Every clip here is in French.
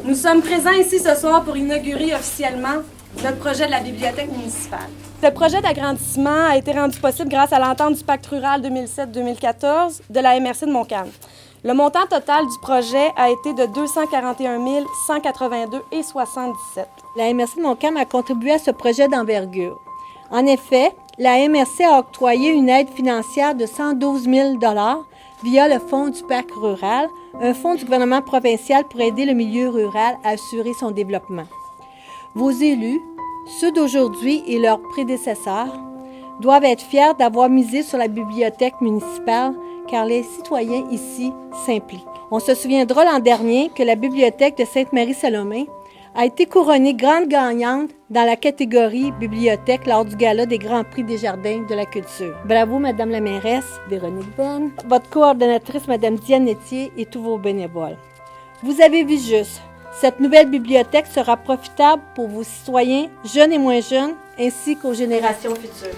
Nous sommes présents ici ce soir pour inaugurer officiellement notre projet de la bibliothèque municipale. Ce projet d'agrandissement a été rendu possible grâce à l'entente du pacte rural 2007-2014 de la MRC de Montcalm. Le montant total du projet a été de 241 182,77 $. La MRC de Montcalm a contribué à ce projet d'envergure. En effet, la MRC a octroyé une aide financière de 112 000 $ via le Fonds du parc rural, un fonds du gouvernement provincial pour aider le milieu rural à assurer son développement. Vos élus, ceux d'aujourd'hui et leurs prédécesseurs, doivent être fiers d'avoir misé sur la bibliothèque municipale car les citoyens ici s'impliquent. On se souviendra l'an dernier que la bibliothèque de Sainte-Marie-Salomé a été couronnée grande gagnante dans la catégorie bibliothèque lors du gala des Grands Prix des Jardins de la Culture. Bravo, Madame la mairesse Véronique Ben, votre coordonnatrice, Madame Diane Etier et tous vos bénévoles. Vous avez vu juste, cette nouvelle bibliothèque sera profitable pour vos citoyens, jeunes et moins jeunes, ainsi qu'aux générations futures.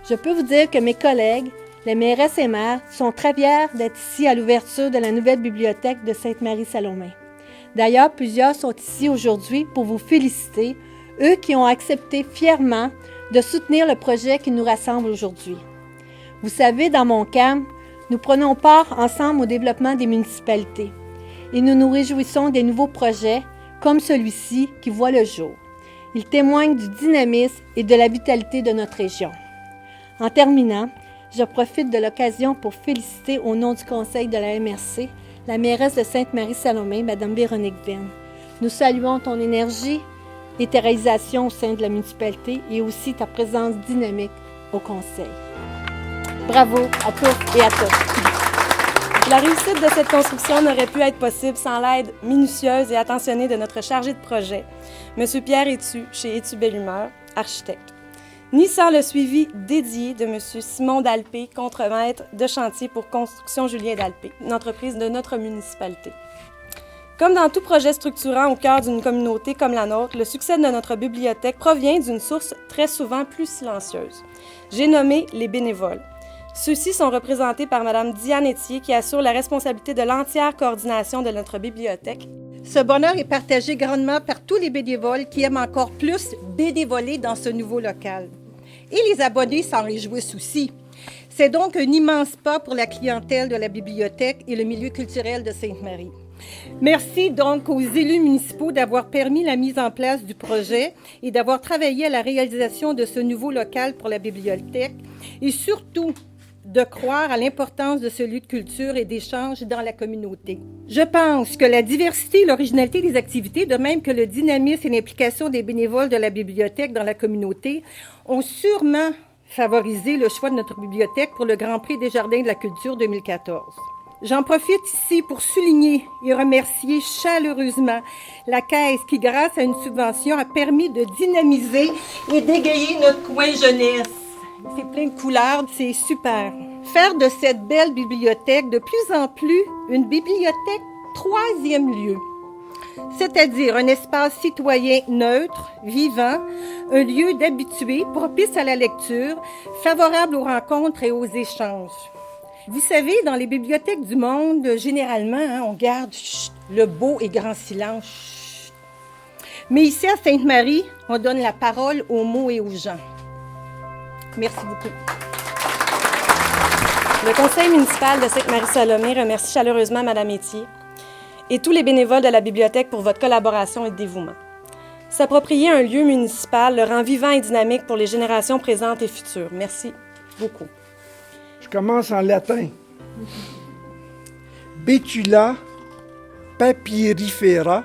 Je peux vous dire que mes collègues, les mairesses et maires, sont très fiers d'être ici à l'ouverture de la nouvelle bibliothèque de Sainte-Marie-Salomé. D'ailleurs, plusieurs sont ici aujourd'hui pour vous féliciter, eux qui ont accepté fièrement de soutenir le projet qui nous rassemble aujourd'hui. Vous savez, dans Montcalm, nous prenons part ensemble au développement des municipalités et nous nous réjouissons des nouveaux projets comme celui-ci qui voit le jour. Il témoigne du dynamisme et de la vitalité de notre région. En terminant, je profite de l'occasion pour féliciter au nom du conseil de la MRC la mairesse de Sainte-Marie-Salomé, Mme Véronique Ben. Nous saluons ton énergie et tes réalisations au sein de la municipalité et aussi ta présence dynamique au conseil. Bravo à tous et à toutes. La réussite de cette construction n'aurait pu être possible sans l'aide minutieuse et attentionnée de notre chargé de projet, M. Pierre Étu, chez Étu Belle Humeur, architecte, ni sans le suivi dédié de M. Simon Dalpé, contremaître de chantier pour Construction Julien Dalpé, une entreprise de notre municipalité. Comme dans tout projet structurant au cœur d'une communauté comme la nôtre, le succès de notre bibliothèque provient d'une source très souvent plus silencieuse. J'ai nommé les bénévoles. Ceux-ci sont représentés par Mme Diane Etier, qui assure la responsabilité de l'entière coordination de notre bibliothèque. Ce bonheur est partagé grandement par tous les bénévoles qui aiment encore plus bénévoler dans ce nouveau local. Et les abonnés s'en réjouissent aussi. C'est donc un immense pas pour la clientèle de la bibliothèque et le milieu culturel de Sainte-Marie. Merci donc aux élus municipaux d'avoir permis la mise en place du projet et d'avoir travaillé à la réalisation de ce nouveau local pour la bibliothèque et surtout de croire à l'importance de ce lieu de culture et d'échange dans la communauté. Je pense que la diversité et l'originalité des activités, de même que le dynamisme et l'implication des bénévoles de la bibliothèque dans la communauté, ont sûrement favorisé le choix de notre bibliothèque pour le Grand Prix des Jardins de la Culture 2014. J'en profite ici pour souligner et remercier chaleureusement la Caisse qui, grâce à une subvention, a permis de dynamiser et d'égayer notre coin jeunesse. C'est plein de couleurs, c'est super. Faire de cette belle bibliothèque de plus en plus une bibliothèque troisième lieu, c'est-à-dire un espace citoyen neutre, vivant, un lieu d'habitués, propice à la lecture, favorable aux rencontres et aux échanges. Vous savez, dans les bibliothèques du monde, généralement, on garde le beau et grand silence. Mais ici, à Sainte-Marie, on donne la parole aux mots et aux gens. Merci beaucoup. Le conseil municipal de Sainte-Marie-Salomé remercie chaleureusement Mme Etier et tous les bénévoles de la bibliothèque pour votre collaboration et dévouement. S'approprier un lieu municipal le rend vivant et dynamique pour les générations présentes et futures. Merci beaucoup. Je commence en latin. Betula papyrifera,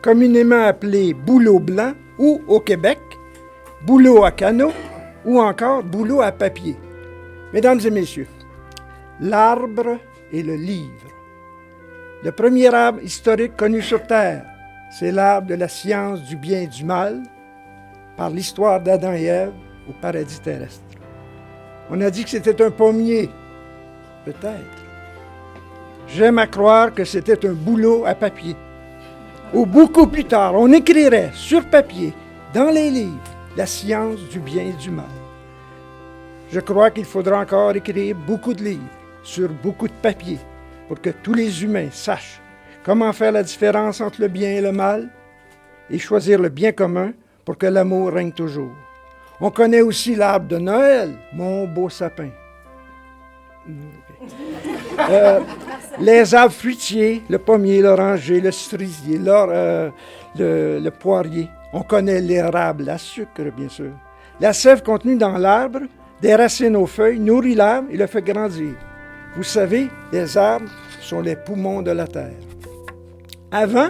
communément appelé bouleau blanc ou, au Québec, bouleau à canot ou encore bouleau à papier. Mesdames et messieurs, l'arbre et le livre. Le premier arbre historique connu sur Terre, c'est l'arbre de la science du bien et du mal, par l'histoire d'Adam et Ève au paradis terrestre. On a dit que c'était un pommier. Peut-être. J'aime à croire que c'était un bouleau à papier. Ou beaucoup plus tard, on écrirait sur papier, dans les livres, la science du bien et du mal. Je crois qu'il faudra encore écrire beaucoup de livres sur beaucoup de papier pour que tous les humains sachent Comment faire la différence entre le bien et le mal et choisir le bien commun pour que l'amour règne toujours. On connaît aussi l'arbre de Noël, mon beau sapin. Les arbres fruitiers, le pommier, l'oranger, le cerisier, le poirier. On connaît l'érable à sucre, bien sûr. La sève contenue dans l'arbre, des racines aux feuilles, nourrit l'arbre et le fait grandir. Vous savez, les arbres sont les poumons de la terre. Avant,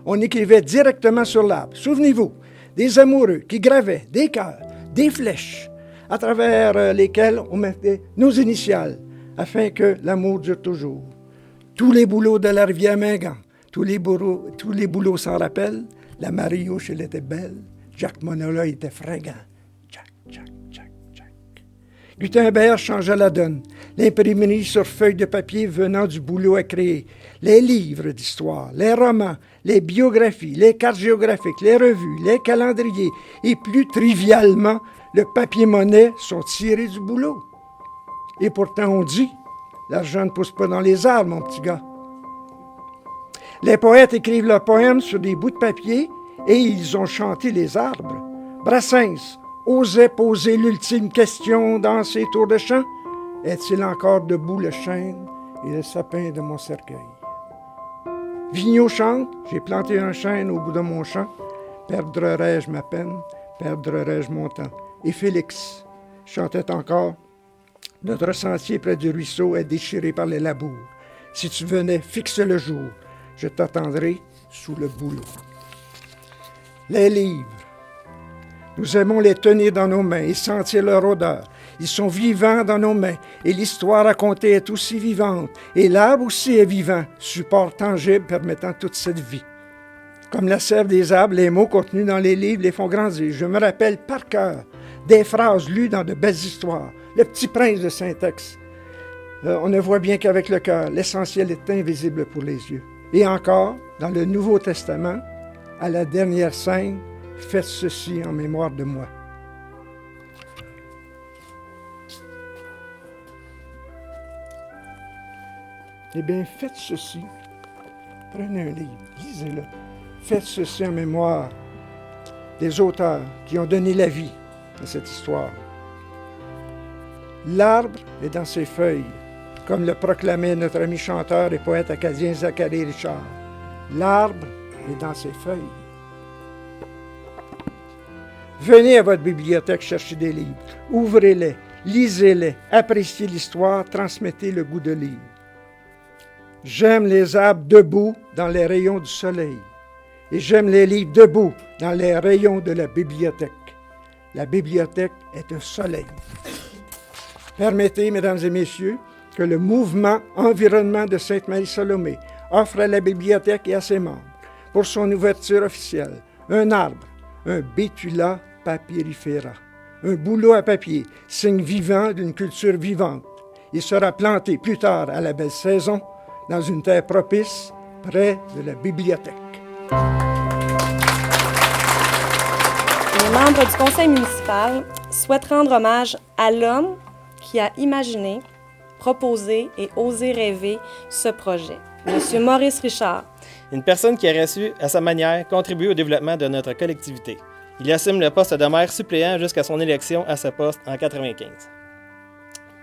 on écrivait directement sur l'arbre. Souvenez-vous, des amoureux qui gravaient des cœurs, des flèches, à travers lesquelles on mettait nos initiales, afin que l'amour dure toujours. Tous les bouleaux de la rivière Mingan, tous les bouleaux s'en rappellent. La Marie-Ouche, elle était belle. Jacques Monola était fringant. Jack, Jack, Jack, Jack. Gutenberg changea la donne. L'imprimerie sur feuilles de papier venant du boulot à créer. Les livres d'histoire, les romans, les biographies, les cartes géographiques, les revues, les calendriers et plus trivialement, le papier-monnaie sont tirés du boulot. Et pourtant, on dit, l'argent ne pousse pas dans les arbres, mon petit gars. Les poètes écrivent leurs poèmes sur des bouts de papier et ils ont chanté les arbres. Brassens osait poser l'ultime question dans ses tours de chant. Est-il encore debout le chêne et le sapin de mon cercueil? Vigneault chante, j'ai planté un chêne au bout de mon champ. Perdrai-je ma peine, perdrai-je mon temps? Et Félix chantait encore. Notre sentier près du ruisseau est déchiré par les labours. Si tu venais, fixe le jour. Je t'attendrai sous le bouleau. Les livres. Nous aimons les tenir dans nos mains et sentir leur odeur. Ils sont vivants dans nos mains et l'histoire racontée est aussi vivante. Et l'arbre aussi est vivant, support tangible permettant toute cette vie. Comme la sève des arbres, les mots contenus dans les livres les font grandir. Je me rappelle par cœur des phrases lues dans de belles histoires. Le Petit Prince de Saint-Ex. On ne voit bien qu'avec le cœur. L'essentiel est invisible pour les yeux. Et encore, dans le Nouveau Testament, à la dernière scène, faites ceci en mémoire de moi. Eh bien, faites ceci. Prenez un livre, lisez-le. Faites ceci en mémoire des auteurs qui ont donné la vie à cette histoire. L'arbre est dans ses feuilles, comme le proclamait notre ami chanteur et poète acadien Zacharie Richard. L'arbre est dans ses feuilles. Venez à votre bibliothèque chercher des livres. Ouvrez-les, lisez-les, appréciez l'histoire, transmettez le goût de lire. J'aime les arbres debout dans les rayons du soleil. Et j'aime les livres debout dans les rayons de la bibliothèque. La bibliothèque est un soleil. Permettez, mesdames et messieurs, que le mouvement Environnement de Sainte-Marie-Salomé offre à la bibliothèque et à ses membres, pour son ouverture officielle, un arbre, un Betula papyrifera, un bouleau à papier, signe vivant d'une culture vivante. Il sera planté plus tard à la belle saison, dans une terre propice, près de la bibliothèque. Les membres du conseil municipal souhaitent rendre hommage à l'homme qui a imaginé, proposé et osé rêver ce projet, M. Maurice Richard. Une personne qui aurait su, à sa manière, contribuer au développement de notre collectivité. Il assume le poste de maire suppléant jusqu'à son élection à ce poste en 1995.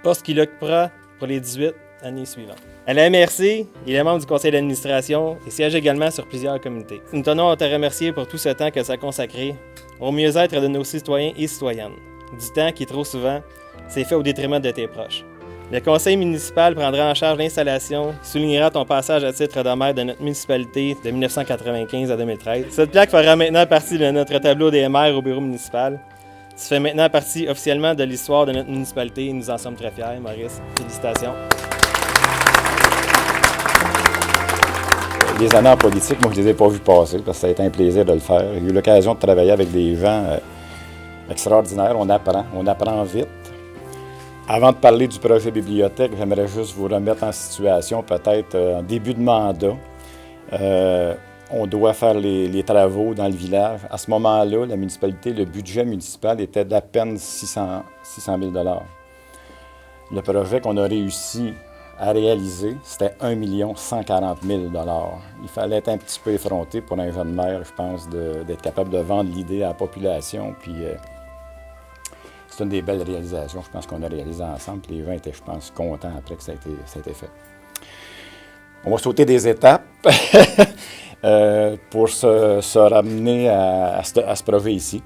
Poste qu'il occupera pour les 18 années suivantes. À la MRC, il est membre du conseil d'administration et siège également sur plusieurs comités. Nous tenons à te remercier pour tout ce temps que tu as consacré au mieux-être de nos citoyens et citoyennes. Du temps qui, trop souvent, s'est fait au détriment de tes proches. Le conseil municipal prendra en charge l'installation et soulignera ton passage à titre de maire de notre municipalité de 1995 à 2013. Cette plaque fera maintenant partie de notre tableau des maires au bureau municipal. Tu fais maintenant partie officiellement de l'histoire de notre municipalité et nous en sommes très fiers, Maurice. Félicitations. Les années en politique, moi, je ne les ai pas vues passer parce que ça a été un plaisir de le faire. J'ai eu l'occasion de travailler avec des gens extraordinaires. On apprend vite. Avant de parler du projet bibliothèque, j'aimerais juste vous remettre en situation, peut-être en début de mandat. On doit faire les travaux dans le village. À ce moment-là, la municipalité, le budget municipal était d'à peine 600 000 $. Le projet qu'on a réussi à réaliser, c'était 1 140 000 $. Il fallait être un petit peu effronté pour un jeune maire, je pense, d'être capable de vendre l'idée à la population. Puis c'est une des belles réalisations, je pense, qu'on a réalisées ensemble. Puis les gens étaient, je pense, contents après que ça a été fait. On va sauter des étapes pour se ramener à ce projet ici.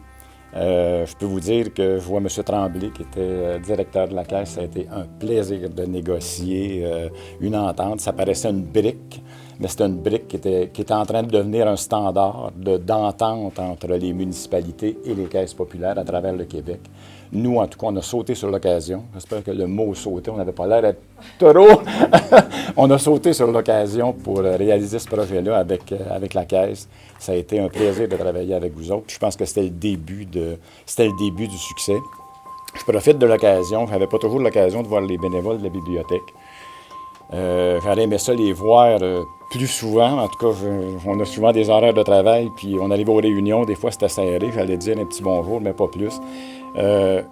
Je peux vous dire que je vois M. Tremblay, qui était directeur de la Caisse. Ça a été un plaisir de négocier une entente. Ça paraissait une brique, mais c'était une brique qui était en train de devenir un standard d'entente entre les municipalités et les caisses populaires à travers le Québec. Nous, en tout cas, on a sauté sur l'occasion. J'espère que le mot « sauter », on n'avait pas l'air d'être trop. On a sauté sur l'occasion pour réaliser ce projet-là avec la Caisse. Ça a été un plaisir de travailler avec vous autres. Je pense que c'était le début du succès. Je profite de l'occasion. Je n'avais pas toujours l'occasion de voir les bénévoles de la bibliothèque. J'aurais aimé ça les voir plus souvent. En tout cas, on a souvent des horaires de travail, puis on arrive aux réunions. Des fois, c'était serré. J'allais dire un petit bonjour, mais pas plus. Je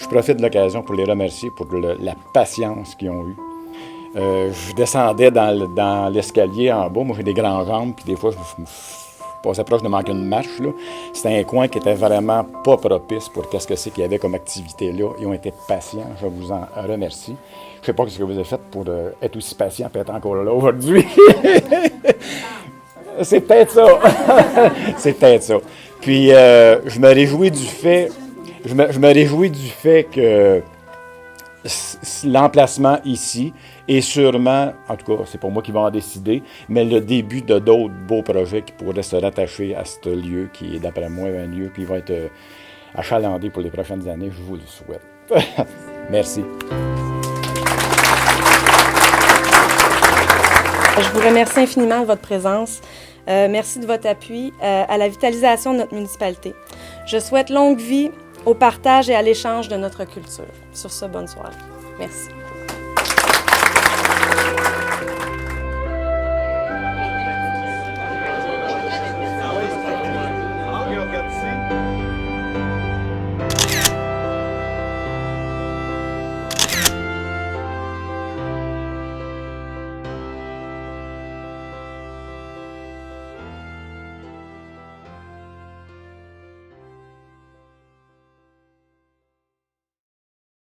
profite de l'occasion pour les remercier pour la patience qu'ils ont eue. Je descendais dans l'escalier en bas. Moi, j'ai des grandes jambes, puis des fois, je passais proche de manquer une marche. C'était un coin qui était vraiment pas propice pour qu'est-ce que c'est qu'il y avait comme activité là. Ils ont été patients. Je vous en remercie. Je sais pas ce que vous avez fait pour être aussi patient et être encore là aujourd'hui. C'est peut-être ça. C'est peut-être ça. Puis, je me réjouis du fait que l'emplacement ici est sûrement, en tout cas, c'est pas moi qui vais en décider, mais le début de d'autres beaux projets qui pourraient se rattacher à ce lieu qui est, d'après moi, un lieu qui va être achalandé pour les prochaines années. Je vous le souhaite. Merci. Je vous remercie infiniment de votre présence. Merci de votre appui à la vitalisation de notre municipalité. Je souhaite longue vie au partage et à l'échange de notre culture. Sur ce, bonne soirée. Merci.